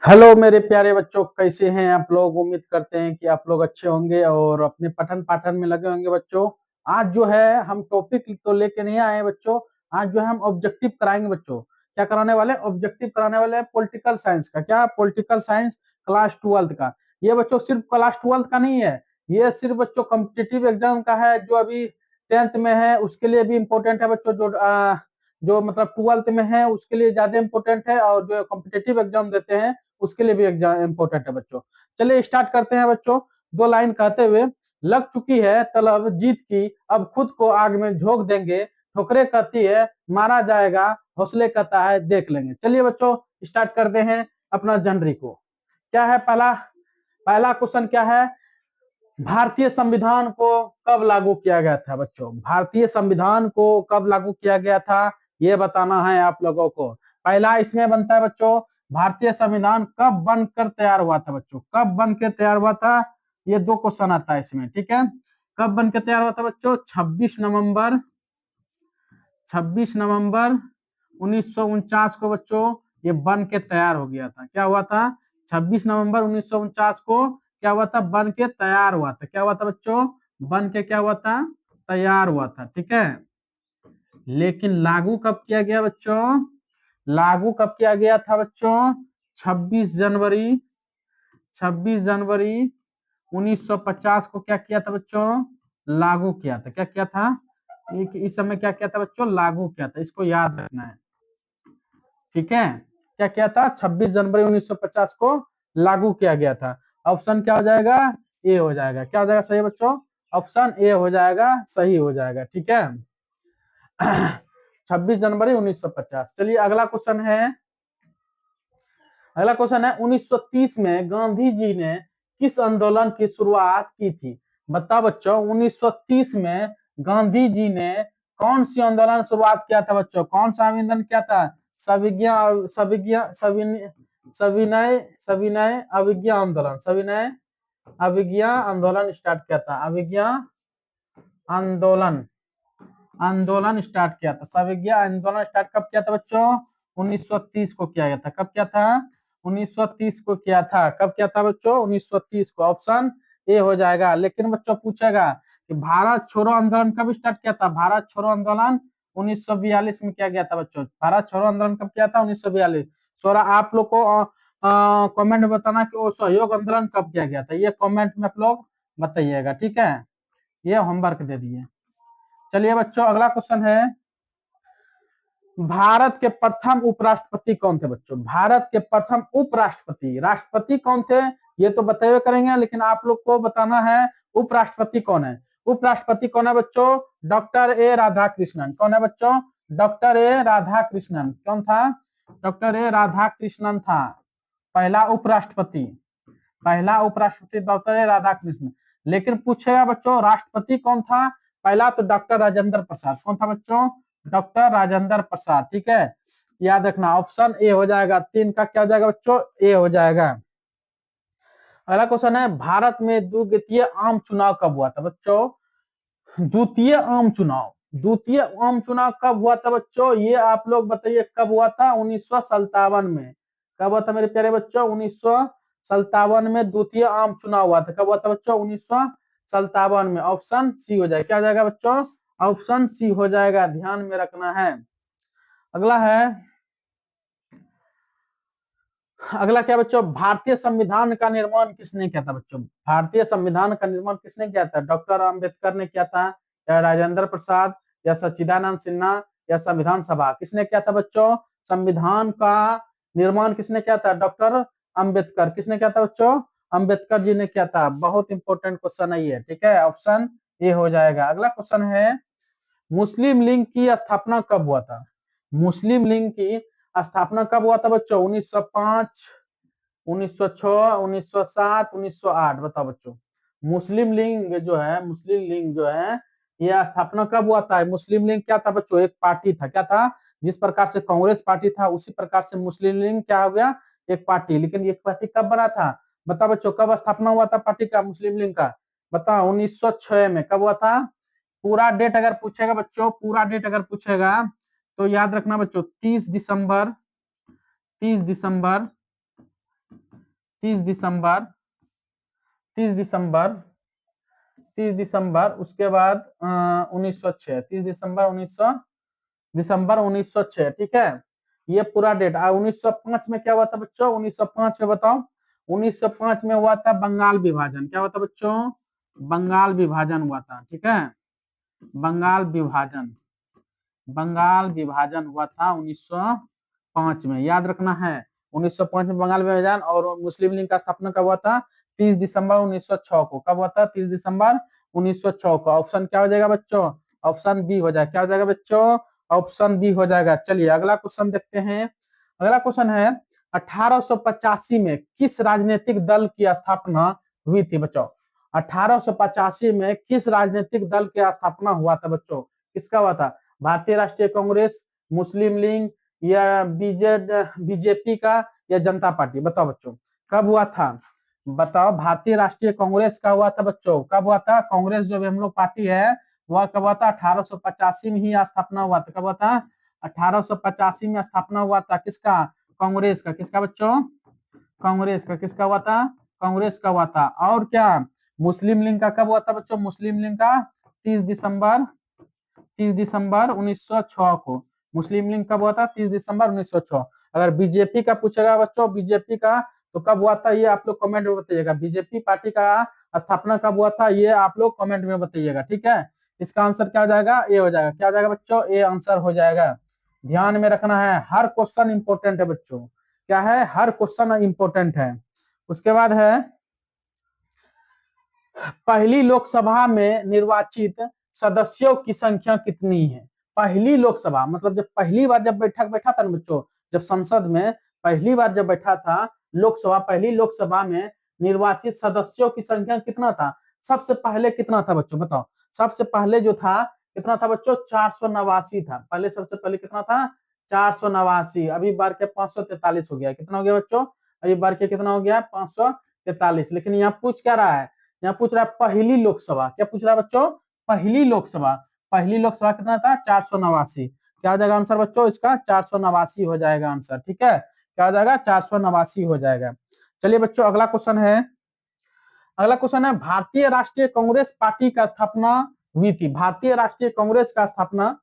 Hello मेरे प्यारे बच्चों, कैसे हैं आप लोग। उम्मीद करते हैं कि आप लोग अच्छे होंगे और अपने पठन पाठन में लगे होंगे बच्चों। आज जो है हम टॉपिक तो लेके नहीं आए बच्चों। आज जो है हम ऑब्जेक्टिव कराएंगे बच्चों। क्या कराने वाले? ऑब्जेक्टिव कराने वाले हैं पॉलिटिकल साइंस का। क्या? पॉलिटिकल साइंस क्लास 12 का। ये बच्चों सिर्फ क्लास 12 का नहीं है, ये सिर्फ बच्चों कॉम्पिटिटिव एग्जाम का है। जो अभी 10th में है उसके लिए भी इम्पोर्टेंट है बच्चों। जो मतलब 12th में है उसके लिए ज्यादा इंपॉर्टेंट है, और जो कॉम्पिटिटिव एग्जाम देते हैं उसके लिए भी एग्जाम इंपॉर्टेंट है बच्चों। चलिए स्टार्ट करते हैं बच्चों। दो लाइन कहते हुए, लग चुकी है तलब जीत की, अब खुद को आग में झोंक देंगे। ठोकरे कहती है मारा जाएगा, हौसले कहता है देख लेंगे। चलिए बच्चों स्टार्ट करते हैं अपना जनरी को। क्या है पहला पहला क्वेश्चन क्या है? भारतीय संविधान को कब लागू किया गया था बच्चों? भारतीय संविधान को कब लागू किया गया था ये बताना है आप लोगों को। पहला इसमें बनता है बच्चों, भारतीय संविधान कब बनकर तैयार हुआ था बच्चों? कब बन के तैयार हुआ था? ये दो क्वेश्चन आता है इसमें, ठीक है। कब बन के तैयार हुआ था बच्चों? 26 नवंबर 1949 को बच्चों ये बन के तैयार हो गया था। क्या हुआ था? 26 नवंबर 1949 को क्या हुआ था? बन के तैयार हुआ था। क्या हुआ था बच्चों? बन के क्या हुआ था? तैयार हुआ था, ठीक है। लेकिन लागू कब किया गया बच्चों? लागू कब किया गया था बच्चों? 26 जनवरी 26 जनवरी 1950 को क्या किया था बच्चों? लागू किया था। क्या किया था? इस समय क्या किया था बच्चों? लागू किया था। इसको याद रखना है, ठीक है। क्या किया था? 26 जनवरी 1950 को लागू किया गया था। ऑप्शन क्या हो जाएगा? ए हो जाएगा। क्या हो जाएगा सही बच्चों? ऑप्शन ए हो जाएगा, सही हो जाएगा, ठीक है। 26 जनवरी 1950। चलिए अगला क्वेश्चन है 1930 में गांधी जी ने किस आंदोलन की शुरुआत की थी? बताओ बच्चों, 1930 में गांधी जी ने कौन सी आंदोलन शुरुआत किया था बच्चों? कौन सा आंदोलन किया था? सविज्ञा सविज्ञा सविनय सविनय सविनय अविज्ञा आंदोलन। सविनय अविज्ञा आंदोलन स्टार्ट किया था। अविज्ञा आंदोलन आंदोलन स्टार्ट किया था। सविज्ञा आंदोलन स्टार्ट कब किया था बच्चों? 1930 को किया गया था। कब किया था? 1930 को किया था। कब किया था बच्चों? 1930 को। ऑप्शन ए हो जाएगा। लेकिन बच्चों पूछेगा कि भारत छोड़ो आंदोलन कब स्टार्ट किया था? भारत छोड़ो आंदोलन 1942 में किया गया था बच्चों। भारत छोड़ो आंदोलन कब किया था? 1942। थोड़ा आप लोग को कमेंट में बताना कि वो सहयोग आंदोलन कब किया गया था। ये कमेंट में आप लोग बताइएगा, ठीक है। ये होमवर्क दे दिए। चलिए बच्चों अगला क्वेश्चन है, भारत के प्रथम उपराष्ट्रपति कौन थे बच्चों? भारत के प्रथम उपराष्ट्रपति, राष्ट्रपति कौन थे ये तो बताइए करेंगे, लेकिन आप लोग को बताना है उपराष्ट्रपति कौन है। उपराष्ट्रपति कौन है बच्चों? Doctor A Radhakrishnan. कौन है बच्चों? Doctor A Radhakrishnan. कौन था? डॉक्टर ए राधाकृष्णन था पहला उपराष्ट्रपति। पहला उपराष्ट्रपति डॉक्टर ए राधाकृष्णन। लेकिन पूछेगा बच्चों राष्ट्रपति कौन था? पहला तो डॉक्टर राजेंद्र प्रसाद। कौन था बच्चों? डॉक्टर राजेंद्र प्रसाद, ठीक है। याद रखना ऑप्शन ए हो जाएगा। 3 का क्या हो जाएगा बच्चों? ए हो जाएगा। अगला क्वेश्चन है, भारत में द्वितीय आम चुनाव कब हुआ था बच्चों? द्वितीय आम चुनाव कब हुआ था बच्चों? ये आप लोग बताइए कब हुआ था? 1957 में। कब हुआ था मेरे प्यारे बच्चों? 1957 में द्वितीय आम चुनाव हुआ था। कब हुआ था बच्चों? 1957 में। ऑप्शन सी हो जाएगा। क्या हो जाएगा बच्चों? ऑप्शन सी हो जाएगा, ध्यान में रखना है। अगला है, अगला क्या बच्चों? भारतीय संविधान का निर्माण किसने किया था बच्चों? भारतीय संविधान का निर्माण किसने किया था? डॉक्टर अम्बेडकर ने किया था, या राजेंद्र प्रसाद, या सच्चिदानंद सिन्हा, या संविधान सभा? किसने किया था बच्चों? संविधान का निर्माण किसने किया था? डॉक्टर अम्बेडकर। किसने किया था बच्चों? अम्बेडकर जी ने किया था। बहुत इंपॉर्टेंट क्वेश्चन है ये, ठीक है। ऑप्शन ए हो जाएगा। अगला क्वेश्चन है, मुस्लिम लीग की स्थापना कब हुआ था? मुस्लिम लीग की स्थापना कब हुआ था बच्चों? 1905, 1906, 1907, 1908? बताओ बच्चों। मुस्लिम लीग जो है यह स्थापना कब हुआ था? मुस्लिम लीग क्या था बच्चों? एक पार्टी था। क्या था? जिस प्रकार से कांग्रेस पार्टी था उसी प्रकार से मुस्लिम लीग क्या हो गया? एक पार्टी। लेकिन एक पार्टी कब बना था? बताओ बच्चों, कब स्थापना हुआ था पार्टी का, मुस्लिम लीग का? बताओ। 1906 में। कब हुआ था? पूरा डेट अगर पूछेगा बच्चों, पूरा डेट अगर पूछेगा तो याद रखना बच्चों, 30 दिसंबर 30 दिसंबर 30 दिसंबर 30 दिसंबर 30 दिसंबर, उसके बाद 1906, 30 दिसंबर 1906, ठीक है। ये पूरा डेट। 1905 में क्या हुआ था बच्चों? 1905 में बताओ। 1905 में हुआ था बंगाल विभाजन। क्या हुआ था बच्चों? बंगाल विभाजन हुआ था, ठीक है। बंगाल विभाजन, बंगाल विभाजन हुआ था 1905 में, याद रखना है। 1905 में बंगाल विभाजन। और मुस्लिम लीग का स्थापना कब हुआ था? 30 दिसंबर 1906 को। कब हुआ था? 30 दिसंबर 1906 को। ऑप्शन क्या हो जाएगा बच्चों? ऑप्शन बी हो जाएगा। क्या हो जाएगा बच्चों? ऑप्शन बी हो जाएगा। चलिए अगला क्वेश्चन देखते हैं। अगला क्वेश्चन है 1885 में किस राजनीतिक दल की स्थापना हुई थी बच्चों? 1885 में किस राजनीतिक दल की स्थापना हुआ था बच्चों? किसका हुआ था? भारतीय राष्ट्रीय कांग्रेस, मुस्लिम लीग, या बीजेपी का, या जनता पार्टी? बताओ बच्चों कब हुआ था? बताओ। भारतीय राष्ट्रीय कांग्रेस का हुआ था बच्चों। कब हुआ था? कांग्रेस जो हम लोग पार्टी है वह कब हुआ था? 1885 में ही स्थापना हुआ था। कब हुआ था? 1885 में स्थापना हुआ था। किसका? कांग्रेस का। किसका बच्चों? कांग्रेस का। किसका हुआ था? कांग्रेस का हुआ था। और क्या? मुस्लिम लीग का कब हुआ था बच्चों? मुस्लिम लीग का 30 दिसंबर 1906 को। मुस्लिम लीग कब हुआ था? 30 दिसंबर 1906। अगर बीजेपी का पूछेगा बच्चों, बीजेपी का तो कब हुआ था ये आप लोग कमेंट में बताइएगा। बीजेपी पार्टी का स्थापना कब हुआ था ये आप लोग कमेंट में बताइएगा, ठीक है। इसका आंसर क्या हो जाएगा? ए हो जाएगा। क्या हो जाएगा बच्चों? ए आंसर हो जाएगा। ध्यान में रखना है, हर क्वेश्चन इंपॉर्टेंट है बच्चों। क्या है? हर क्वेश्चन इंपॉर्टेंट है। उसके बाद है पहली लोकसभा में निर्वाचित सदस्यों की संख्या कितनी है? पहली लोकसभा मतलब जब पहली बार जब बैठक बैठा था ना बच्चों, जब संसद में पहली बार जब बैठा था लोकसभा, पहली लोकसभा में निर्वाचित सदस्यों की संख्या कितना था? सबसे पहले कितना था बच्चों? बताओ। सबसे पहले जो था कितना था बच्चों? 489 था। पहले सबसे पहले कितना था? 489। अभी बार के 543 हो गया। कितना हो गया बच्चों? अभी बार के कितना हो गया? 543। लेकिन यहाँ पूछ क्या रहा है? यहाँ पूछ रहा है पहली लोकसभा। क्या पूछ रहा है बच्चों? पहली लोकसभा। पहली लोकसभा कितना था? 489। क्या हो जाएगा आंसर बच्चों इसका? 489 हो जाएगा आंसर, ठीक है। क्या हो जाएगा? 489 हो जाएगा। चलिए बच्चों अगला क्वेश्चन है। अगला क्वेश्चन है भारतीय राष्ट्रीय कांग्रेस पार्टी का स्थापना हुई थी। भारतीय राष्ट्रीय कांग्रेस का स्थापना,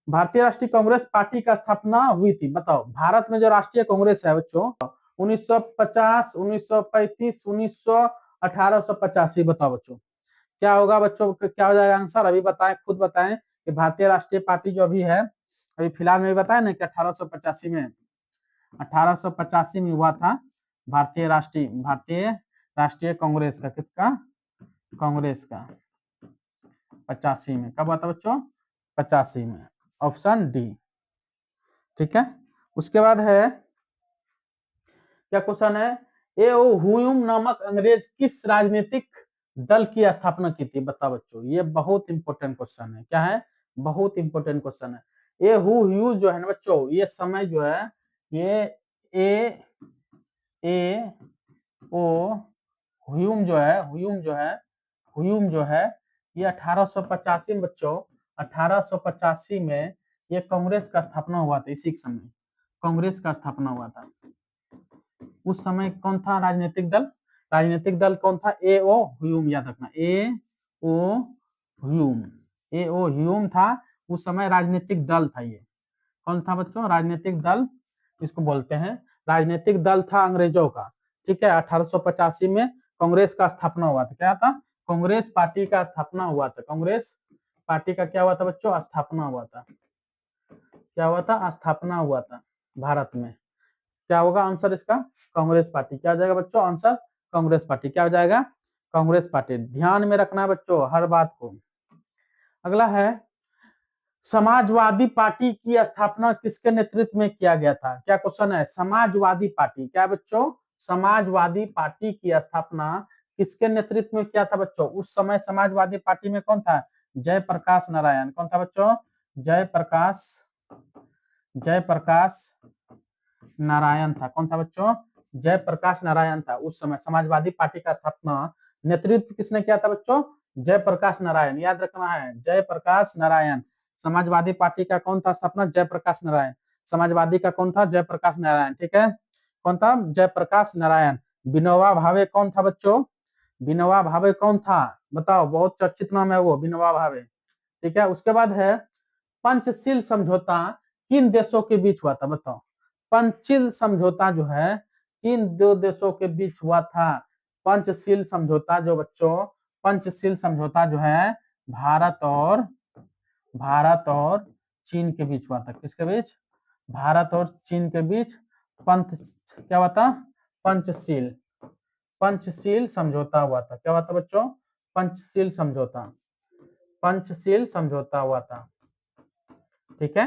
भारतीय राष्ट्रीय कांग्रेस पार्टी का स्थापना हुई थी। बताओ भारत में जो राष्ट्रीय कांग्रेस है बच्चों 1950, 1935, 1900, 1885। बताओ बच्चों क्या होगा बच्चों? क्या हो जाएगा आंसर? अभी बताएं, खुद बताएं कि भारतीय राष्ट्रीय पार्टी जो अभी है, अभी फिलहाल में बताया ना कि 1885 में हुआ था भारतीय राष्ट्रीय कांग्रेस का। किसका? कांग्रेस का 85 में। कब हुआ था बच्चों? 85 में। ऑप्शन डी, ठीक है। उसके बाद है क्या क्वेश्चन है? ए ओ हुयूम नामक अंग्रेज किस राजनीतिक दल की स्थापना की थी? बताओ बच्चों ये बहुत इंपॉर्टेंट क्वेश्चन है। क्या है? बहुत इंपॉर्टेंट क्वेश्चन है। ए हु जो है ना बच्चों, ये समय जो है ये ए ए ओ हुयूम जो है ये 1885 में बच्चों, 1885 में ये कांग्रेस का स्थापना हुआ था। इसी समय कांग्रेस का स्थापना हुआ था। उस समय कौन था राजनीतिक दल? राजनीतिक दल कौन था? ए ओ ह्यूम, याद रखना। ए ओ ह्यूम था। उस समय राजनीतिक दल था ये। कौन था बच्चों? राजनीतिक दल इसको बोलते हैं। राजनीतिक दल था अंग्रेजों का, ठीक है। 1885 में कांग्रेस का स्थापना हुआ था। क्या था? कांग्रेस पार्टी का स्थापना हुआ था। कांग्रेस पार्टी का क्या हुआ था बच्चों? स्थापना हुआ था। क्या हुआ था? स्थापना हुआ था भारत में। क्या होगा आंसर इसका? कांग्रेस पार्टी। क्या हो जाएगा बच्चों आंसर? कांग्रेस पार्टी। क्या हो जाएगा? कांग्रेस पार्टी। ध्यान में रखना है बच्चों हर बात को। अगला है समाजवादी पार्टी की स्थापना किसके नेतृत्व में किया गया था? क्या क्वेश्चन है? समाजवादी पार्टी। क्या बच्चों? समाजवादी पार्टी की स्थापना किसके नेतृत्व में किया था बच्चों? उस समय समाजवादी पार्टी में कौन था? जयप्रकाश नारायण। कौन था बच्चों? जयप्रकाश नारायण था। कौन था बच्चों? जयप्रकाश नारायण था। उस समय समाजवादी पार्टी का स्थापना नेतृत्व किसने किया था बच्चों? जयप्रकाश नारायण। याद रखना है जयप्रकाश नारायण। समाजवादी पार्टी का कौन था स्थापना? जयप्रकाश नारायण। समाजवादी का कौन था? जयप्रकाश नारायण, ठीक है। कौन था? जयप्रकाश नारायण। विनोबा भावे कौन था बच्चों? विनोबा भावे कौन था? बताओ, बहुत चर्चित नाम है वो, विनोबा भावे। ठीक है, उसके बाद है पंचशील समझौता किन देशों के बीच हुआ था? बताओ, पंचशील समझौता जो है किन दो देशों के बीच हुआ था? पंचशील समझौता जो बच्चों, पंचशील समझौता जो है भारत और चीन के बीच हुआ था। किसके बीच? भारत और चीन के बीच पंच क्या हुआ था? पंचशील पंचशील समझौता हुआ था। क्या हुआ था बच्चों? पंचशील समझौता, पंचशील समझौता हुआ था। ठीक है,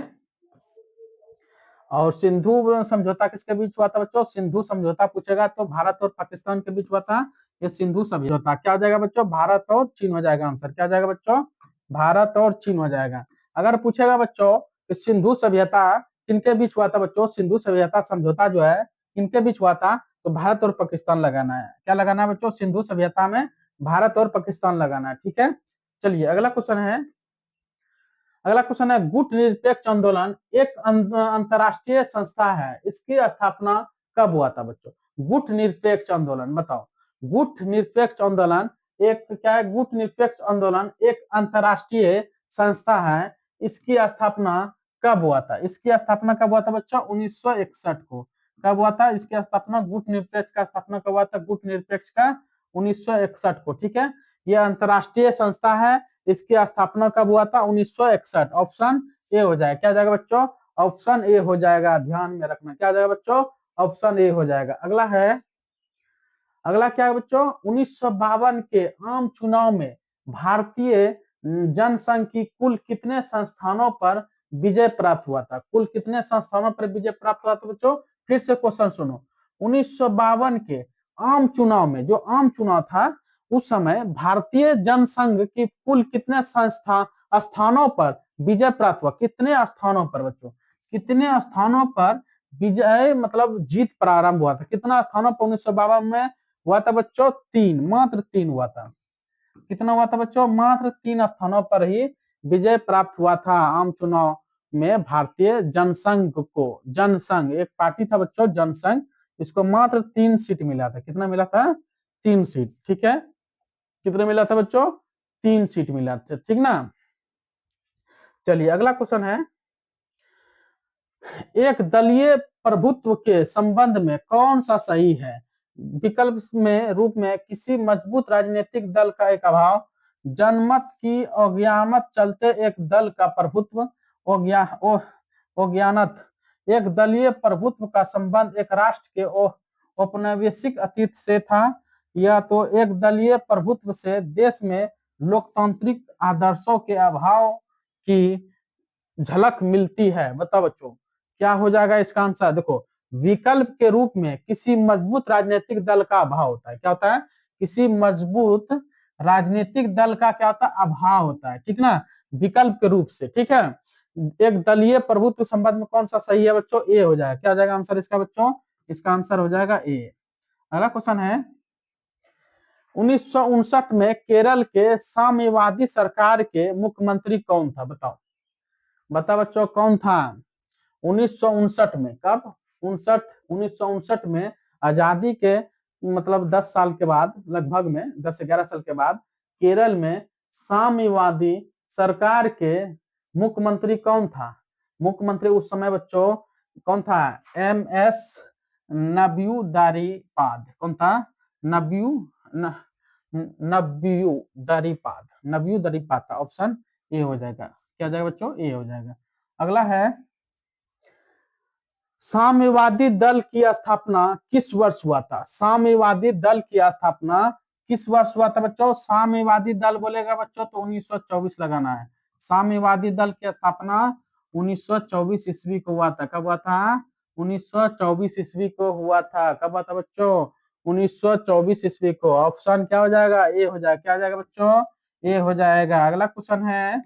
और सिंधु समझौता किसके बीच हुआ था बच्चों? सिंधु समझौता पूछेगा तो भारत और पाकिस्तान के बीच हुआ था ये सिंधु समझौता। क्या हो जाएगा बच्चों? भारत और चीन हो जाएगा आंसर। क्या हो जाएगा बच्चों? भारत और चीन हो जाएगा। अगर पूछेगा बच्चों कि सिंधु सभ्यता किनके बीच हुआ था बच्चों, सिंधु सभ्यता समझौता जो है किनके बीच हुआ था, तो भारत और पाकिस्तान लगाना है। क्या लगाना है बच्चों? सिंधु सभ्यता में भारत और पाकिस्तान लगाना है। ठीक है, चलिए अगला क्वेश्चन है। अगला क्वेश्चन है, गुट निरपेक्ष आंदोलन एक अंतरराष्ट्रीय संस्था है, इसकी स्थापना कब हुआ था बच्चों? गुट निरपेक्ष आंदोलन, बताओ। गुट निरपेक्ष आंदोलन एक क्या है? गुट निरपेक्ष आंदोलन एक अंतरराष्ट्रीय संस्था है, इसकी स्थापना कब हुआ था? इसकी स्थापना कब हुआ था बच्चों? 1961 को। कब हुआ था इसकी स्थापना? गुट निरपेक्ष का स्थापना कब हुआ था? गुट निरपेक्ष का 1961 को। ठीक है, यह अंतरराष्ट्रीय संस्था है, इसकी स्थापना कब हुआ था? 1961। ऑप्शन ए हो जाएगा। क्या जाएगा बच्चों? ऑप्शन ए हो जाएगा, ध्यान में रखना। क्या जाएगा बच्चों? ऑप्शन ए हो जाएगा। अगला है, अगला क्या है बच्चों? 1952 के आम चुनाव में भारतीय जनसंघ की कुल कितने संस्थानों पर विजय प्राप्त हुआ था? कुल कितने संस्थानों पर विजय प्राप्त हुआ था बच्चों? फिर से क्वेश्चन सुनो। 1952 के आम चुनाव में, जो आम चुनाव था उस समय भारतीय जनसंघ की कुल कितने स्थानों पर विजय प्राप्त हुआ? कितने स्थानों पर बच्चों? कितने स्थानों पर विजय मतलब जीत प्रारंभ हुआ था? कितना स्थानों पर 1952 में हुआ था बच्चों? 3, मात्र 3 हुआ था। कितना हुआ था बच्चों? मात्र 3 स्थानों पर ही विजय प्राप्त हुआ था आम चुनाव में भारतीय जनसंघ को। जनसंघ एक पार्टी था बच्चों, जनसंघ, इसको मात्र 3 सीट मिला था। कितना मिला था? 3 सीट। ठीक है, कितना मिला था बच्चों? 3 सीट मिला था। ठीक ना। चलिए अगला क्वेश्चन है, एक दलीय प्रभुत्व के संबंध में कौन सा सही है? विकल्प में रूप में किसी मजबूत राजनीतिक दल का एक अभाव, जनमत की अज्ञानत चलते एक दल का प्रभुत्व, अज्ञानत एक दलीय प्रभुत्व का संबंध एक राष्ट्र के औपनिवेशिक अतीत से था, या तो एक दलीय प्रभुत्व से देश में लोकतांत्रिक आदर्शों के अभाव की झलक मिलती है। बताओ बच्चों, क्या हो जाएगा इसका आंसर? देखो, विकल्प के रूप में किसी मजबूत राजनीतिक दल का अभाव होता है। क्या होता है? किसी मजबूत राजनीतिक दल का क्या होता है? अभाव होता है। ठीक ना, विकल्प के रूप से। ठीक है, एक दलीय प्रभुत्व संबंध में कौन सा सही है बच्चों? ए हो जाएगा। क्या हो जाएगा आंसर इसका बच्चों? इसका आंसर हो जाएगा ए। अगला क्वेश्चन है, 1959 में केरल के साम्यवादी सरकार के मुख्यमंत्री कौन था? बताओ, बता बच्चों कौन था 1959 में? कब? 1959 में आजादी के मतलब 10 साल के बाद, लगभग में 10-11 साल के बाद केरल में साम्यवादी सरकार के मुख्यमंत्री कौन था? मुख्यमंत्री उस समय बच्चों कौन था? MS नब्यूदारीपाद। कौन था? नब्यूदारीपाद था। ऑप्शन ए हो जाएगा। क्या जाएगा बच्चों? ए हो जाएगा। अगला है, साम्यवादी दल की स्थापना किस वर्ष हुआ था? साम्यवादी दल की स्थापना किस वर्ष हुआ था बच्चों? साम्यवादी दल बोलेगा बच्चों तो 1924 लगाना है। साम्यवादी दल की स्थापना 1924 ईस्वी को हुआ था। कब हुआ था? 1924 ईस्वी को हुआ था। कब हुआ था बच्चों? 1924 ईस्वी को। ऑप्शन क्या हो जाएगा? ए हो जाएगा। क्या हो जाएगा बच्चों? ए हो जाएगा। अगला क्वेश्चन है,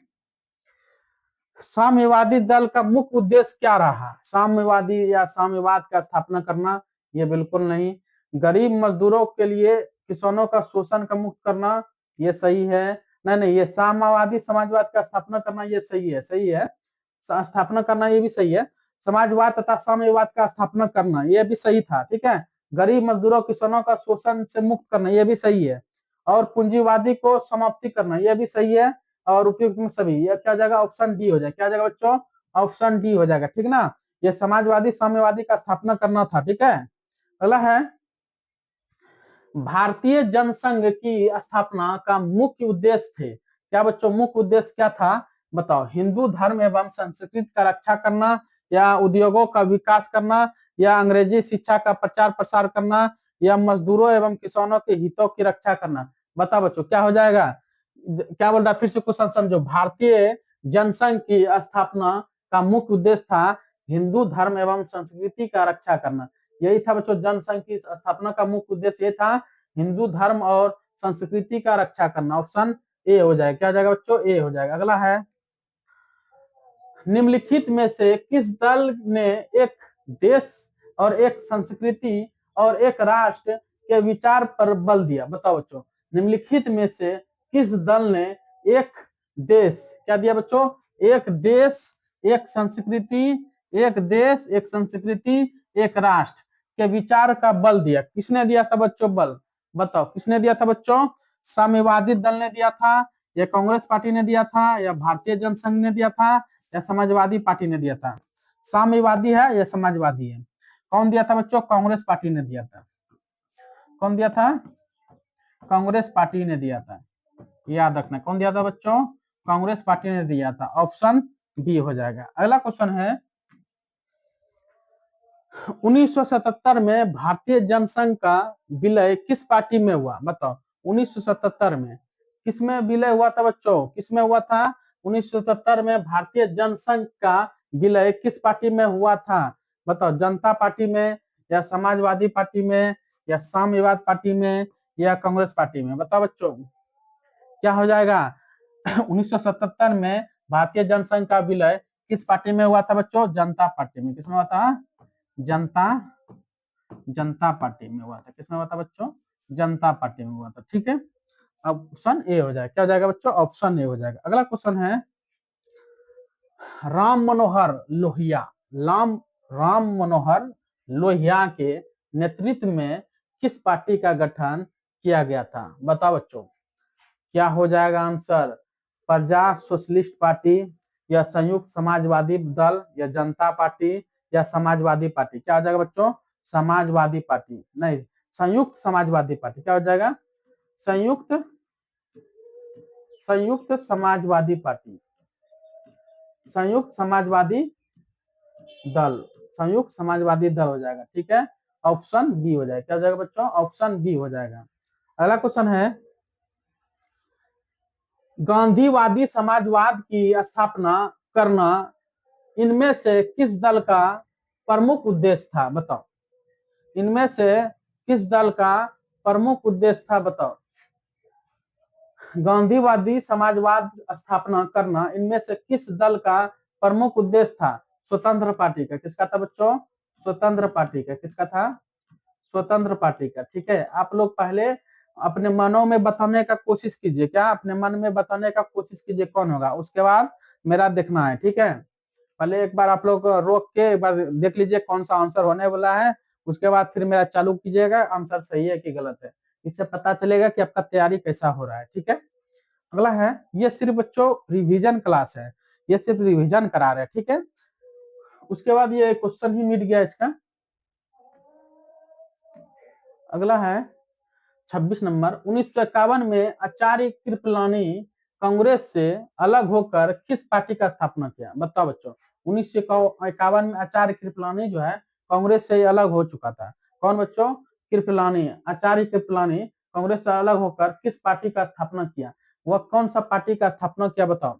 साम्यवादी दल का मुख्य उद्देश्य क्या रहा? साम्यवादी या साम्यवाद का स्थापना करना? ये बिल्कुल नहीं। गरीब मजदूरों के लिए किसानों का शोषण का मुक्त करना? ये सही है। नहीं नहीं, ये साम्यवादी समाजवाद का स्थापना करना ये सही है। सही है, स्थापना करना ये भी सही है। समाजवाद तथा साम्यवाद का स्थापना करना ये भी सही था। ठीक है, गरीब मजदूरों किसानों का शोषण से मुक्त करना, ये भी सही है। और पूंजीवादी को समाप्ति करना, ये भी सही है। और उपयुक्त में सभी, ये क्या हो जाएगा, ऑप्शन डी हो जाएगा। क्या हो जाएगा बच्चों, ऑप्शन डी हो जाएगा, ठीक ना। ये समाजवादी साम्यवादी का स्थापना करना था, ठीक है। अगला है, भारतीय जनसंघ की स्थापना का मुख्य उद्देश्य थे। क्या बच्चों, मुख्य उद्देश्य क्या था, बताओ। हिंदू धर्म एवं संस्कृति का रक्षा करना, या उद्योगों का विकास करना, या अंग्रेजी शिक्षा का प्रचार प्रसार करना, या मजदूरों एवं किसानों के हितों की रक्षा करना। बताओ बच्चों क्या हो जाएगा। क्या बोल रहा, फिर से क्वेश्चन समझो। भारतीय जनसंघ की स्थापना का मुख्य उद्देश्य था हिंदू धर्म एवं संस्कृति का रक्षा करना। यही था बच्चों, जनसंघ की स्थापना का मुख्य उद्देश्य ये था हिंदू धर्म और संस्कृति का रक्षा करना। ऑप्शन ए हो जाएगा। क्या हो जाएगा बच्चों, ए हो जाएगा। अगला है, निम्नलिखित में से किस दल ने एक देश और एक संस्कृति और एक राष्ट्र के विचार पर बल दिया। बताओ बच्चों, निम्नलिखित में से किस दल ने एक देश, क्या दिया बच्चों, एक देश एक संस्कृति, एक देश एक संस्कृति एक राष्ट्र के विचार का बल दिया। किसने दिया था बच्चों बल, बताओ किसने दिया था बच्चों। साम्यवादी दल ने दिया था, या कांग्रेस पार्टी ने दिया था, या भारतीय जनसंघ ने दिया था, या समाजवादी पार्टी ने दिया था। साम्यवादी है या समाजवादी है, कौन दिया था बच्चों, कांग्रेस पार्टी ने दिया था। कौन दिया था, कांग्रेस पार्टी ने दिया था। याद रखना, कौन दिया था बच्चों, कांग्रेस पार्टी ने दिया था। ऑप्शन बी हो जाएगा। अगला क्वेश्चन है, 1977 में भारतीय जनसंघ का विलय किस पार्टी में हुआ। बताओ 1977 में किसमें विलय हुआ था बच्चों, किसमें हुआ था। 1977 में भारतीय जनसंघ का विलय किस पार्टी में हुआ था। बताओ, जनता पार्टी में, या समाजवादी पार्टी में, या साम्यवाद पार्टी में, या कांग्रेस पार्टी में। बताओ बच्चों क्या हो जाएगा। 1977 में भारतीय जनसंघ का विलय किस पार्टी में हुआ था बच्चों, जनता पार्टी में। किसमें हुआ था, जनता पार्टी में हुआ था। किसमें हुआ था बच्चों, जनता पार्टी में हुआ था, ठीक है। ऑप्शन ए हो जाएगा। क्या हो जाएगा बच्चों, ऑप्शन ए हो जाएगा। अगला क्वेश्चन है, राम मनोहर लोहिया, राम मनोहर लोहिया के नेतृत्व में किस पार्टी का गठन किया गया था। बताओ बच्चों क्या हो जाएगा आंसर, प्रजा सोशलिस्ट पार्टी, या संयुक्त समाजवादी दल, या जनता पार्टी, या समाजवादी पार्टी। क्या हो जाएगा बच्चों, समाजवादी पार्टी नहीं, संयुक्त समाजवादी पार्टी। क्या हो जाएगा, संयुक्त संयुक्त समाजवादी पार्टी, संयुक्त समाजवादी दल, संयुक्त समाजवादी दल हो जाएगा, ठीक है। ऑप्शन बी हो जाएगा। क्या हो जाएगा बच्चों, ऑप्शन बी हो जाएगा। अगला क्वेश्चन है, गांधीवादी समाजवाद की स्थापना करना इनमें से किस दल का प्रमुख उद्देश्य था। बताओ, इनमें से किस दल का प्रमुख उद्देश्य था। बताओ, गांधीवादी समाजवाद स्थापना करना इनमें से किस दल का प्रमुख उद्देश्य था। स्वतंत्र पार्टी का। किसका था बच्चों, स्वतंत्र पार्टी का। किसका था, स्वतंत्र पार्टी का, ठीक है। आप लोग पहले अपने मनों में बताने का कोशिश कीजिए, क्या अपने मन में बताने का कोशिश कीजिए कौन होगा, उसके बाद मेरा देखना है, ठीक है। पहले एक बार आप लोग रोक के एक बार देख लीजिए कौन सा आंसर होने वाला है, उसके बाद फिर मेरा चालू कीजिएगा, आंसर सही है कि गलत है। इससे पता चलेगा कि आपका तैयारी कैसा हो रहा है, ठीक है। अगला है, ये सिर्फ बच्चों रिवीजन क्लास है, ये सिर्फ रिवीजन करा रहे हैं, ठीक है। उसके बाद ये क्वेश्चन ही मिट गया इसका। अगला है 26 नंबर, 1951 में आचार्य कृपलानी कांग्रेस से अलग होकर किस पार्टी का स्थापना किया। बताओ बच्चों, 1951 में आचार्य कृपलानी जो है कांग्रेस से अलग हो चुका था। कौन बच्चों, कृपलानी, आचार्य कृपलानी कांग्रेस से अलग होकर किस पार्टी का स्थापना किया। वह कौन सा पार्टी का स्थापना किया, बताओ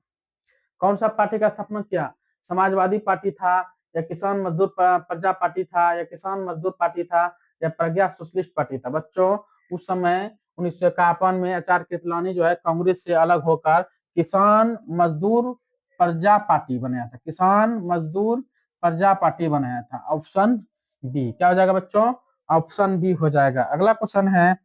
कौन सा पार्टी का स्थापना किया। समाजवादी पार्टी था, या किसान मजदूर प्रजा पार्टी था, या किसान मजदूर पार्टी था, या प्रज्ञा सोशलिस्ट पार्टी था। बच्चों उस समय 1951 में आचार्य कृपलानी जो है कांग्रेस से अलग होकर किसान मजदूर प्रजा पार्टी बनाया था, किसान मजदूर प्रजा पार्टी बनाया था। Option B. क्या हो जाएगा बच्चों, ऑप्शन बी हो जाएगा। अगला क्वेश्चन है,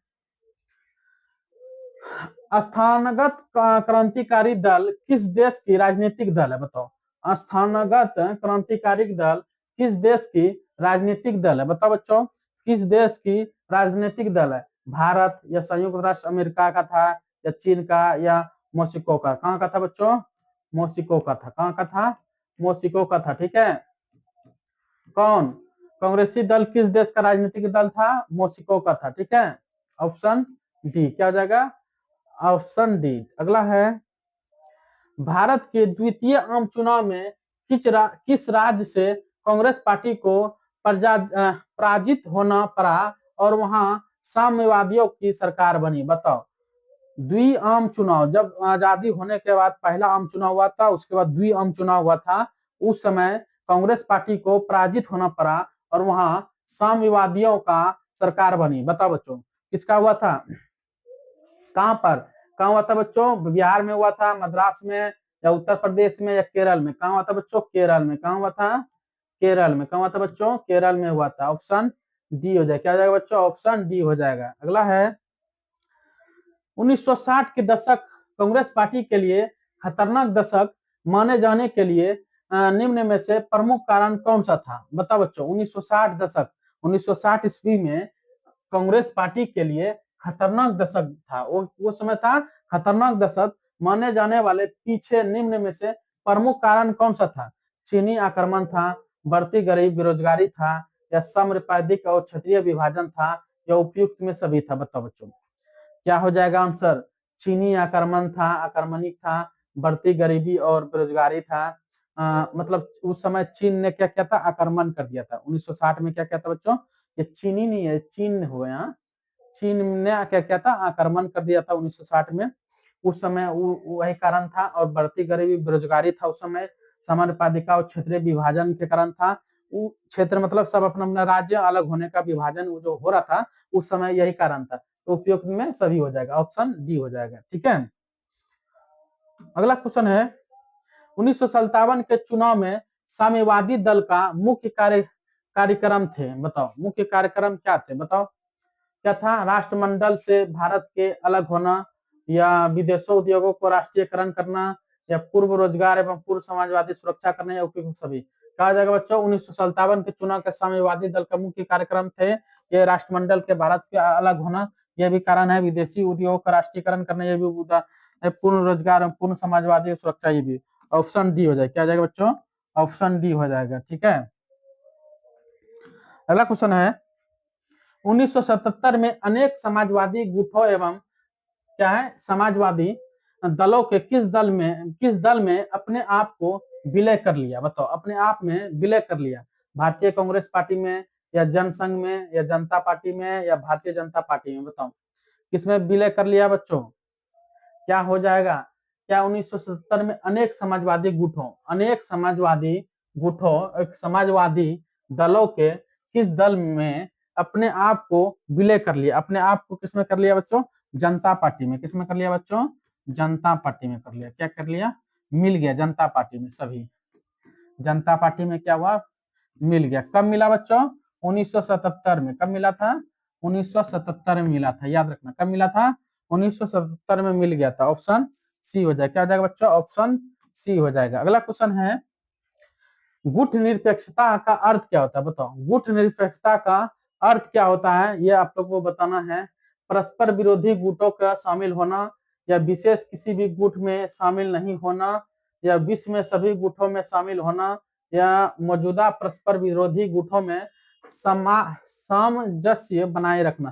स्थानगत क्रांतिकारी दल किस देश की राजनीतिक दल है। बताओ स्थानगत क्रांतिकारी दल किस देश की राजनीतिक दल है। बताओ बच्चों किस देश की राजनीतिक दल है? भारत या संयुक्त राष्ट्र अमेरिका का था या चीन का या मोसिको का? कहाँ का था बच्चों? मोसिको का था। कहाँ का था? मोसिको का था। ठीक है। कौन? कांग्रेसी दल किस देश का राजनीतिक दल था? मोसिको का था। ठीक है। Option D. क्या हो जाएगा? Option D. अगला है, भारत के द्वितीय आम चुनाव में किस राज्य से कांग्रेस पार्टी को पराजित होना पड़ा और वहां साम्यवादियों की सरकार बनी? बताओ। द्वि आम चुनाव, जब आजादी होने के बाद पहला आम चुनाव हुआ था, उसके बाद द्वि आम चुनाव हुआ था, उस समय कांग्रेस पार्टी को पराजित होना पड़ा और वहां साम्यवादियों का सरकार बनी। बताओ बच्चों, किसका हुआ था? कहां पर? कहां हुआ था बच्चों? बिहार में हुआ था, मद्रास में, या उत्तर प्रदेश में, या केरल में? कहां हुआ था बच्चों? केरल में। कहां हुआ था? केरल में। कहां हुआ था बच्चों? केरल में हुआ था। ऑप्शन डी हो जाएगा। क्या हो जाएगा बच्चों? ऑप्शन डी हो जाएगा। अगला है, 1960 के दशक कांग्रेस पार्टी के लिए खतरनाक दशक माने जाने के लिए निम्न में से प्रमुख कारण कौन सा था? बताओ बच्चों। 1960 दशक, 1960 ईस्वी में कांग्रेस पार्टी के लिए खतरनाक दशक था। वो समय था खतरनाक दशक माने जाने वाले पीछे निम्न में से प्रमुख कारण कौन सा था? चीनी आक्रमण था, बढ़ती गरीब बेरोजगारी था, या साम्राज्यवादिक और क्षेत्रीय विभाजन था, या उपयुक्त में सभी था? बताओ बच्चों, क्या हो जाएगा आंसर? चीनी आक्रमण था, आक्रमणिक था, बढ़ती गरीबी और बेरोजगारी था। मतलब उस समय चीन ने क्या किया था? आक्रमण कर दिया था। 1960 में क्या किया था बच्चों? ये चीनी नहीं है, चीन हुए। यहाँ चीन ने क्या किया था? आक्रमण कर दिया था 1960 में। उस समय वही कारण था, और बढ़ती गरीबी बेरोजगारी था उस समय, समानुपातिका और क्षेत्रीय विभाजन के कारण था। क्षेत्र मतलब सब अपना अपना राज्य अलग होने का विभाजन जो हो रहा था उस समय, यही कारण था। तो उपयुक्त में सभी हो जाएगा। ऑप्शन डी हो जाएगा। ठीक है। अगला क्वेश्चन है, 1957 के चुनाव में साम्यवादी दल का मुख्य कार्यक्रम थे? बताओ, मुख्य कार्यक्रम क्या थे? बताओ, क्या था? राष्ट्रमंडल से भारत के अलग होना, या विदेशों उद्योगों को राष्ट्रीयकरण करना, या पूर्व रोजगार एवं पूर्व समाजवादी सुरक्षा करना, या उपयुक्त सभी? कहा जाएगा बच्चों, 1957 के चुनाव के साम्यवादी दल का मुख्य कार्यक्रम थे ये राष्ट्रमंडल के भारत के अलग होना, यह भी कारण है, विदेशी उद्योगों का राष्ट्रीयकरण करना, यह भी पूर्ण रोजगार, पूर्ण समाजवादी सुरक्षा, ये भी। ऑप्शन डी हो जाएगा। क्या जाएगा बच्चों? ऑप्शन डी हो जाएगा। ठीक है। अगला क्वेश्चन है, 1977 में अनेक समाजवादी गुटों एवं क्या है समाजवादी दलों के किस दल में अपने आप को विलय कर लिया? बताओ, अपने आप में विलय कर लिया। भारतीय कांग्रेस पार्टी में, या जनसंघ में, या जनता पार्टी में, या भारतीय जनता पार्टी में? बताओ, किसमें विलय कर लिया बच्चों? क्या हो जाएगा? क्या 1977 में अनेक समाजवादी गुटों एक समाजवादी किस दल में अपने आप को विलय कर लिया? अपने आप को किसमें कर लिया बच्चों? जनता पार्टी में। किसमें कर लिया बच्चों? जनता पार्टी में कर लिया। क्या कर लिया? मिल गया जनता पार्टी में सभी। जनता पार्टी में क्या हुआ? मिल गया। कब मिला बच्चों? 1977 में। कब मिला था? 1977 में मिला था। याद रखना, कब मिला था? 1977 में मिल गया था। ऑप्शन सी हो जाएगा। क्या हो जाएगा बच्चों? ऑप्शन सी हो जाएगा। अगला क्वेश्चन है, गुट निरपेक्षता का अर्थ क्या होता है? बताओ, गुट निरपेक्षता का अर्थ क्या होता है? ये आप लोग को बताना है। परस्पर विरोधी गुटों का शामिल होना, या विशेष किसी भी गुट में शामिल नहीं होना, या विश्व में सभी गुटों में शामिल होना, या मौजूदा परस्पर विरोधी गुटों में सामंजस्य बनाए रखना।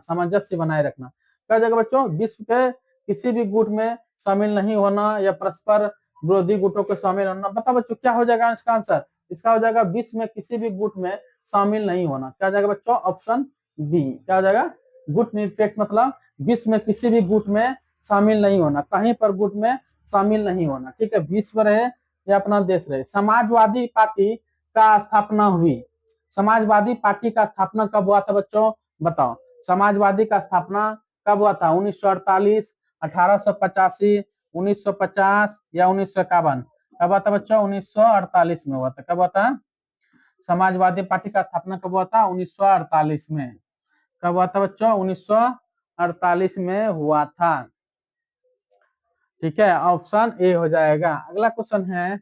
क्या जगह बच्चों? विश्व के किसी भी गुट में शामिल नहीं होना, या परस्पर विरोधी गुटों को शामिल होना। बताओ बच्चों, क्या हो जाएगा इसका आंसर? इसका हो जाएगा विश्व में किसी भी गुट में शामिल नहीं होना। क्या हो जाएगा बच्चों? Option B. क्या हो जाएगा? गुट निरपेक्ष मतलब विश्व में किसी भी गुट में शामिल नहीं होना, कहीं पर गुट में शामिल नहीं होना। ठीक है। विश्व रहे या अपना देश रहे। समाजवादी पार्टी का स्थापना हुई। समाजवादी पार्टी का स्थापना कब हुआ था बच्चों? बताओ, समाजवादी का स्थापना कब हुआ था? 1948, 1885, 1950, या 1951? कब हुआ था बच्चों? 1948 में हुआ था। कब हुआ था? समाजवादी पार्टी का स्थापना कब हुआ था? 1948 में। कब हुआ था बच्चों? 1948 में हुआ था। ठीक है। ऑप्शन ए हो जाएगा। अगला क्वेश्चन है,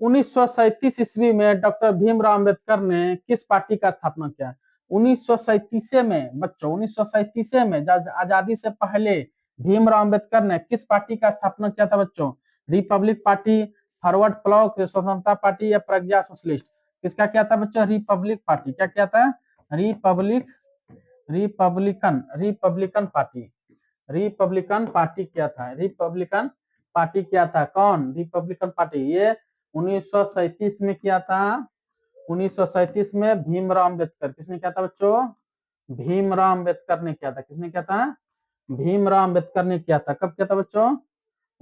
1937 ईस्वी में डॉक्टर भीमराव अंबेडकर ने किस पार्टी का स्थापना किया? 1937 में बच्चों, 1937 में आजादी से पहले भीमराव अंबेडकर ने किस पार्टी का स्थापना किया था बच्चों? रिपब्लिक पार्टी, फॉरवर्ड ब्लॉक, स्वतंत्रता पार्टी या प्रज्ञा सोशलिस्ट? किसका क्या था बच्चों? Republic party. क्या क्या था? Republican party. रिपब्लिकन पार्टी क्या था? रिपब्लिकन पार्टी क्या था? कौन? Republican party. ये 1937 में किया था। 1937 में भीमराव अंबेडकर। किसने किया था बच्चों? भीमराव अंबेडकर ने किया था। किसने किया था? भीमराव अंबेडकर ने किया था। कब किया था बच्चों?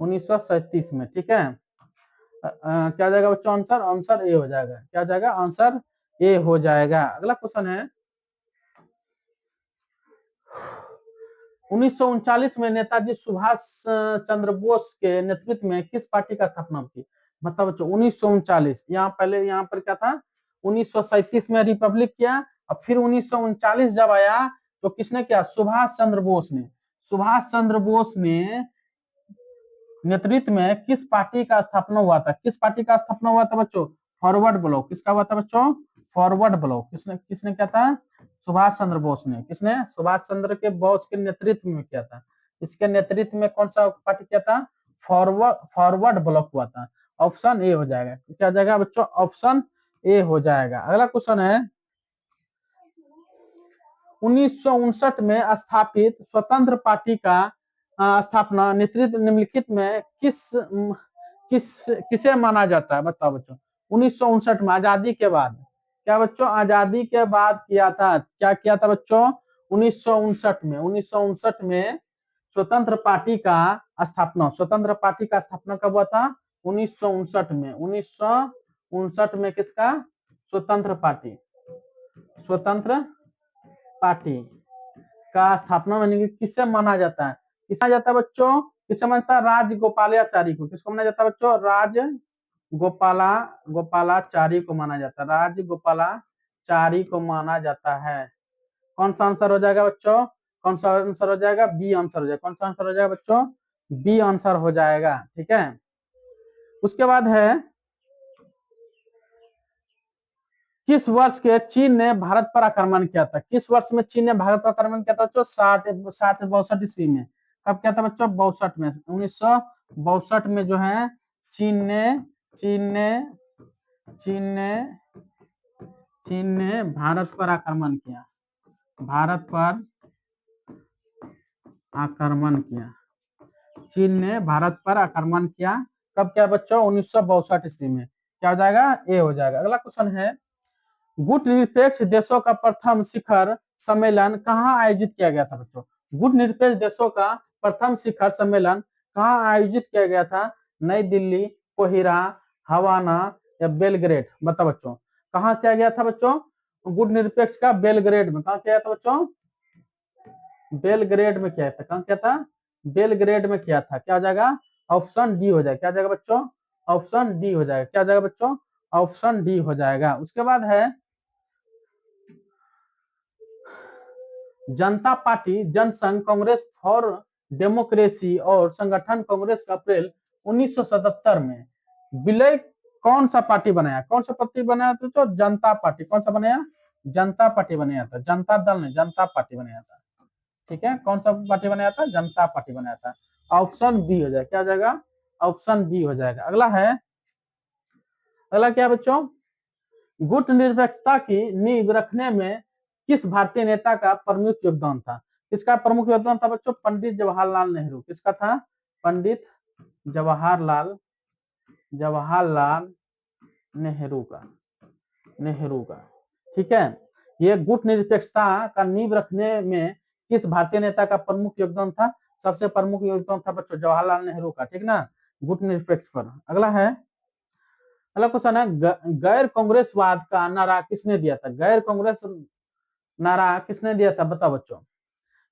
1937 में। ठीक है। क्या हो जाएगा बच्चों आंसर? आंसर ए हो जाएगा। क्या हो जाएगा? आंसर ए हो जाएगा। अगला क्वेश्चन है 1939 में नेताजी सुभाष चंद्र बोस के नेतृत्व में किस पार्टी का स्थापना की? मतलब बच्चों 1939, यहाँ पहले यहाँ पर क्या था? 1937 में रिपब्लिक किया, और फिर 1939 जब आया तो किसने किया? सुभाष चंद्र बोस ने। सुभाष चंद्र बोस ने नेतृत्व में किस पार्टी का स्थापना हुआ था? किस पार्टी का स्थापना हुआ था बच्चों? Forward block. किसका हुआ था बच्चों? Forward block. किसने किसने किया था? सुभाष चंद्र बोस ने। किसने? सुभाष चंद्र के बोस के नेतृत्व में किया था। इसके नेतृत्व में कौन सा पार्टी किया था? फॉरवर्ड ब्लॉक हुआ था। ऑप्शन ए हो जाएगा। क्या जाएगा बच्चों? ऑप्शन ए हो जाएगा। अगला क्वेश्चन है 1959 में स्थापित स्वतंत्र पार्टी का स्थापना नेतृत्व निम्नलिखित में किसे माना जाता है? बताओ बच्चों। 1959 में आजादी के बाद। क्या बच्चों? आजादी के बाद किया था। क्या किया था बच्चों? 1959 में। 1959 में स्वतंत्र पार्टी का स्थापना। स्वतंत्र पार्टी का स्थापना कब हुआ था? 1959 में। 1959 में किसका? स्वतंत्र पार्टी। स्वतंत्र पार्टी का स्थापना मानी किससे माना जाता है? किसका जाता है बच्चों? किससे मानता है? राजगोपालाचारी को। किसको माना जाता है बच्चों? गोपालाचारी को माना जाता है। राजगोपालाचारी को माना जाता है। कौन सा आंसर हो जाएगा बच्चों? कौन सा आंसर हो जाएगा? बी आंसर हो जाएगा। कौन सा आंसर हो जाएगा बच्चों? बी आंसर हो जाएगा। ठीक है। उसके बाद है किस वर्ष के चीन ने भारत पर आक्रमण किया था? किस वर्ष में चीन ने भारत पर आक्रमण किया था बच्चों? 60 ईस्वी में। कब किया था बच्चों? 62 में। 1962 में जो है चीन ने भारत पर आक्रमण किया। भारत पर आक्रमण किया। चीन ने भारत पर आक्रमण किया। कब किया बच्चों? 1962 ईस्वी में। क्या हो जाएगा? ए हो जाएगा। अगला क्वेश्चन है गुटनिरपेक्ष देशों का प्रथम शिखर सम्मेलन कहाँ आयोजित किया गया था बच्चों? गुटनिरपेक्ष देशों का प्रथम शिखर सम्मेलन कहाँ आयोजित किया गया था? नई दिल्ली, कोहिरा, हवाना या बेलग्रेड? बताओ बच्चों। कहाँ किया गया था बच्चों? गुटनिरपेक्ष का बेलग्रेड में। कहाँ किया था बच्चों? बेलग्रेड में किया था। कहाँ किया था? बेलग्रेड में किया था। क्या हो जाएगा? ऑप्शन डी हो जाएगा। क्या जाएगा बच्चों? ऑप्शन डी हो जाएगा। क्या जाएगा बच्चों? ऑप्शन डी हो जाएगा। उसके बाद है Janata party Jana Sangh Congress for Democracy और संगठन कांग्रेस का अप्रैल 1977 में विलय कौन सा पार्टी बनाया? कौन सा पार्टी बनाया तो जनता पार्टी। कौन सा बनाया? जनता पार्टी बनाया था। जनता दल ने जनता पार्टी बनाया था। ठीक है। कौन सा पार्टी बनाया था? जनता पार्टी बनाया था। ऑप्शन बी हो जाएगा। क्या हो जाएगा? ऑप्शन बी हो जाएगा। अगला है, अगला क्या बच्चों? गुट निरपेक्षता की नींव रखने में किस भारतीय नेता का प्रमुख योगदान था? किसका प्रमुख योगदान था बच्चों? पंडित जवाहरलाल नेहरू। किसका था? पंडित जवाहरलाल नेहरू का। ठीक है। ये गुट निरपेक्षता का नींव रखने में किस भारतीय नेता का प्रमुख योगदान था? सबसे प्रमुख योगदान था बच्चों जवाहरलाल नेहरू का। ठीक ना, गुट निरपेक्ष पर। अगला है, अगला क्वेश्चन है गैर कांग्रेसवाद का नारा किसने दिया था? गैर कांग्रेस नारा किसने दिया था? बताओ बच्चों।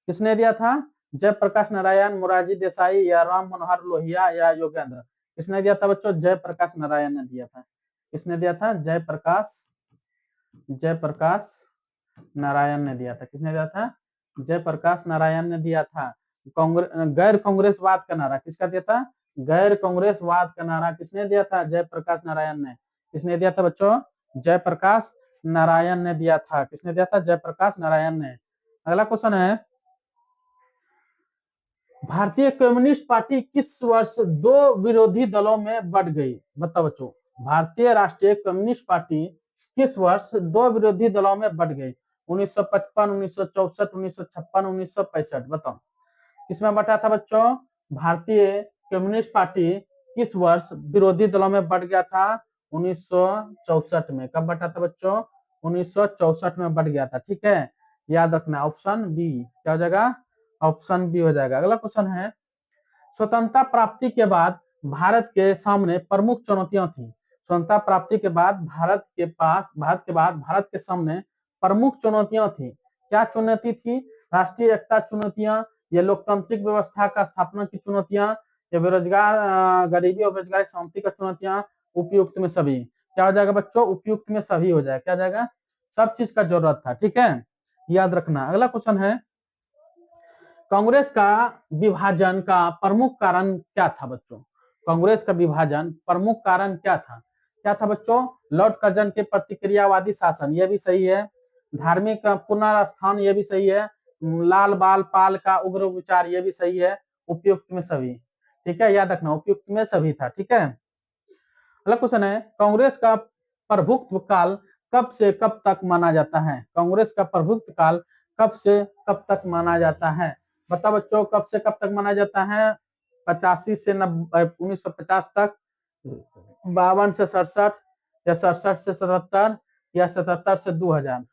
किसने दिया था? जयप्रकाश नारायण, मोरारजी देसाई या राम मनोहर लोहिया या योगेंद्र? किसने दिया था बच्चों? जयप्रकाश नारायण ने दिया था। किसने दिया था? जयप्रकाश नारायण ने दिया था। किसने दिया था? जयप्रकाश नारायण ने दिया था। गैर कांग्रेसवाद का नारा किसका दिया था? गैर कांग्रेसवाद का नारा किसने दिया था? जयप्रकाश नारायण ने। किसने दिया था बच्चों? जयप्रकाश नारायण ने दिया था। किसने दिया था? जयप्रकाश नारायण ने। अगला क्वेश्चन है, भारतीय कम्युनिस्ट पार्टी किस वर्ष दो विरोधी दलों में बंट गई? बताओ बच्चों, भारतीय राष्ट्रीय कम्युनिस्ट पार्टी किस वर्ष दो विरोधी दलों में बंट गई? 1955, 1964, 1956, 1965। बताओ किसमें बटा था बच्चों? भारतीय कम्युनिस्ट पार्टी किस वर्ष विरोधी दलों में बट गया था? 1964 में। कब बटा था बच्चों? 1964 में बट गया था। ठीक है, याद रखना, ऑप्शन बी क्या हो जाएगा? ऑप्शन बी हो जाएगा। अगला क्वेश्चन है, स्वतंत्रता प्राप्ति के बाद भारत के सामने प्रमुख चुनौतियां थी। स्वतंत्रता प्राप्ति के बाद भारत के सामने प्रमुख चुनौतियां थी। क्या चुनौती थी? राष्ट्रीय एकता चुनौतियां, ये लोकतांत्रिक व्यवस्था का स्थापना की चुनौतियां, ये बेरोजगार गरीबी और बेरोजगारी समाप्ति का चुनौतियां, उपयुक्त में सभी। क्या हो जाएगा बच्चों? उपयुक्त में सभी हो जाएगा। क्या जाएगा? सब चीज का जरूरत था। ठीक है, याद रखना। अगला क्वेश्चन है, कांग्रेस का विभाजन का प्रमुख कारण क्या था बच्चों? कांग्रेस का विभाजन प्रमुख कारण क्या था? क्या था बच्चों? लॉर्ड कर्जन के प्रतिक्रियावादी शासन, यह भी सही है। धार्मिक पुनर्स्थान, यह भी सही है। लाल बाल पाल का उग्र विचार, यह भी सही है। उपयुक्त में सभी। ठीक है, याद रखना, उपयुक्त में सभी था। ठीक है, अगला क्वेश्चन है, कांग्रेस का प्रभुत्व काल कब से कब तक माना जाता है? कांग्रेस का प्रभुत्व काल कब से कब तक माना जाता है? बता बच्चों, कब से कब तक माना जाता है? 85 से 1950 तक, 52 से 67, या 67 से 77, या 77 से 2000।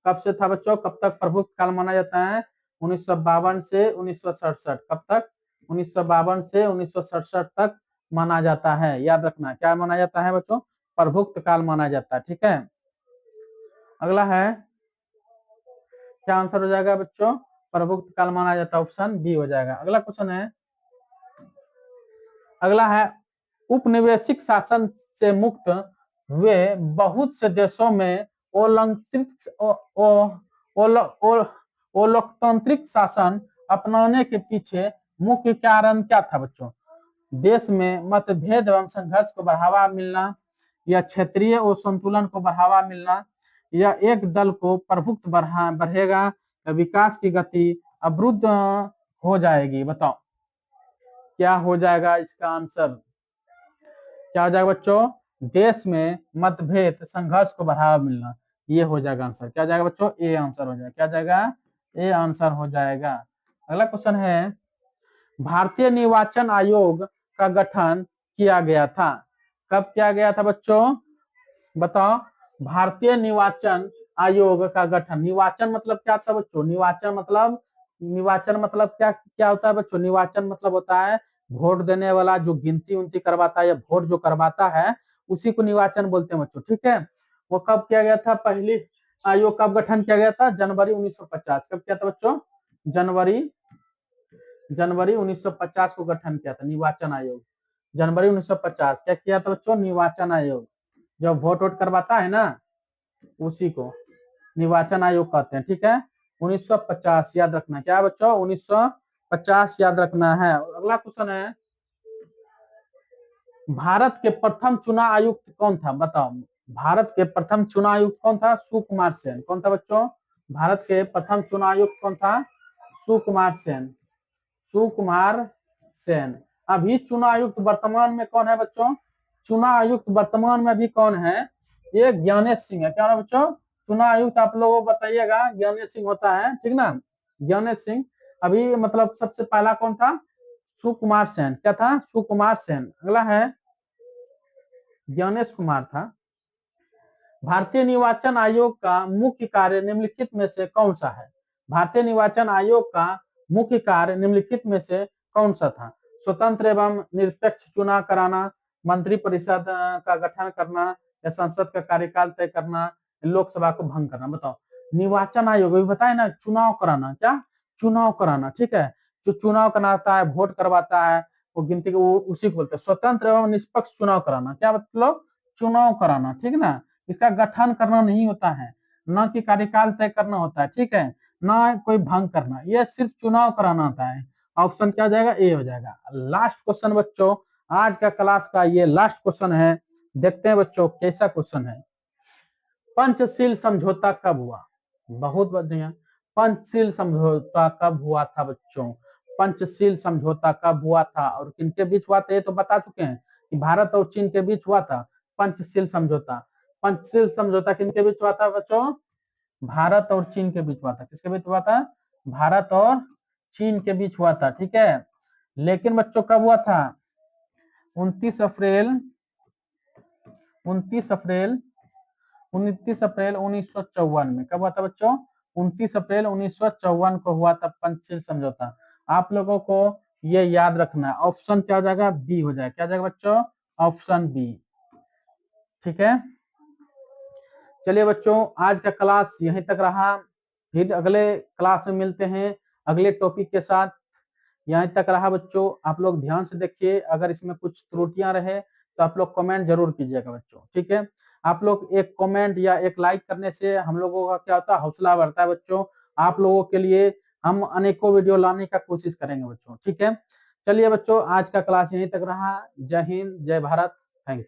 कब से था बच्चों? कब तक प्रभुत्व काल माना जाता है? 1952 से 1967। कब तक? 1952 से 1967 तक माना जाता है। याद रखना, क्या माना जाता है बच्चों? प्रभुत्व काल माना जाता है। ठीक है, अगला है, क्या आंसर हो जाएगा बच्चों? प्रभुत्व काल माना जाता है, ऑप्शन बी हो जाएगा। अगला क्वेश्चन है, अगला है, उपनिवेशिक शासन से मुक्त हुए बहुत से देशों में लोकतांत्रिक शासन अपनाने के पीछे मुख्य कारण क्या था बच्चों? देश में मतभेद एवं संघर्ष को बढ़ावा मिलना, या क्षेत्रीय असंतुलन को बढ़ावा मिलना, या एक दल को प्रभुत्व बढ़ेगा, या विकास की गति अवरुद्ध हो जाएगी। बताओ क्या हो जाएगा इसका आंसर? क्या हो जाएगा बच्चों? देश में मतभेद संघर्ष को बढ़ावा मिलना, ये हो जाएगा आंसर। क्या जाएगा बच्चों? ए आंसर हो जाएगा। क्या जाएगा? ए आंसर हो जाएगा। अगला क्वेश्चन है, भारतीय निर्वाचन आयोग का गठन किया गया था। कब किया गया था बच्चों? बताओ, भारतीय निर्वाचन आयोग का गठन, निर्वाचन मतलब क्या था बच्चों? निर्वाचन मतलब क्या क्या होता है बच्चों? निर्वाचन मतलब होता है वोट देने वाला, जो गिनती उनती करवाता है या वोट जो करवाता है, उसी को निर्वाचन बोलते हैं बच्चों। ठीक है, वो कब किया गया था? पहली आयोग कब गठन किया गया था? जनवरी 1950। कब किया था बच्चों? जनवरी 1950 को गठन किया था निर्वाचन आयोग। जनवरी 1950 क्या किया था बच्चों? निर्वाचन आयोग, जो वोट वोट करवाता है ना, उसी को निर्वाचन आयोग कहते हैं। ठीक है, 1950 याद रखना। क्या बच्चों? 1950 याद रखना है। अगला क्वेश्चन है, भारत के प्रथम चुनाव आयुक्त कौन था? बताओ, भारत के प्रथम चुनाव आयुक्त कौन था? सुकुमार सेन। कौन था बच्चों? भारत के प्रथम चुनाव आयुक्त कौन था? सुकुमार सेन। सुकुमार सेन। अभी चुनाव आयुक्त वर्तमान में कौन है बच्चों? चुनाव आयुक्त वर्तमान में अभी कौन है? ये ज्ञानेश सिंह है। क्या है बच्चों? चुनाव आयुक्त आप लोगों को बताइएगा, ज्ञानेश सिंह होता है। ठीक ना, ज्ञानेश सिंह। अभी मतलब सबसे पहला कौन था? सुकुमार सेन। क्या था? सुकुमार सेन। अगला है, ज्ञानेश कुमार था। भारतीय निर्वाचन आयोग का मुख्य कार्य निम्नलिखित में से कौन सा है? भारतीय निर्वाचन आयोग का मुख्य कार्य निम्नलिखित में से कौन सा था? स्वतंत्र एवं निरपेक्ष चुनाव कराना, मंत्री परिषद का गठन करना, या संसद का कार्यकाल तय करना, लोकसभा को भंग करना। बताओ, निर्वाचन आयोग बताए ना, चुनाव कराना। क्या? चुनाव कराना। ठीक है, जो चुनाव कराता है, वोट करवाता है, वो गिनती वो उसी को बोलते हैं स्वतंत्र एवं निष्पक्ष चुनाव कराना। क्या मतलब? चुनाव कराना। ठीक ना, इसका गठन करना नहीं होता है, न कि कार्यकाल तय करना होता है। ठीक है, ना कोई भंग करना, यह सिर्फ चुनाव कराना होता है। ऑप्शन क्या हो जाएगा? ए हो जाएगा। लास्ट क्वेश्चन बच्चों, आज का क्लास का ये लास्ट क्वेश्चन है, देखते हैं बच्चों कैसा क्वेश्चन है। पंचशील समझौता कब हुआ? बहुत बढ़िया। पंचशील समझौता कब हुआ था बच्चों? पंचशील समझौता कब हुआ था और किनके बीच हुआ था? ये तो बता चुके हैं कि भारत और चीन के बीच हुआ था पंचशील समझौता। पंचशील समझौता किनके बीच हुआ था बच्चों? भारत और चीन के बीच हुआ था। किसके बीच हुआ था? भारत और चीन के बीच हुआ था, ठीक है। लेकिन बच्चों कब हुआ था? 29 अप्रैल 29 अप्रैल 29 अप्रैल 1954 में। कब हुआ था बच्चों? 29 अप्रैल 1954 को हुआ था पंचशील समझौता। आप लोगों को ये याद रखना है। ऑप्शन क्या हो जाएगा? बी हो जाएगा। क्या जाएगा बच्चों? ऑप्शन बी, ठीक है। चलिए बच्चों, आज का क्लास यहीं तक रहा। फिर अगले क्लास में मिलते हैं अगले टॉपिक के साथ। यहीं तक रहा बच्चों, आप लोग ध्यान से देखिए। अगर इसमें कुछ त्रुटियां रहे तो आप लोग कमेंट जरूर कीजिएगा बच्चों, ठीक है। आप लोग एक कमेंट या एक लाइक करने से हम लोगों का क्या होता है? हौसला बढ़ता है बच्चों। आप लोगों के लिए हम अनेकों वीडियो लाने का कोशिश करेंगे बच्चों, ठीक है। चलिए बच्चों, आज का क्लास यहीं तक रहा। जय हिंद, जय भारत, थैंक यू।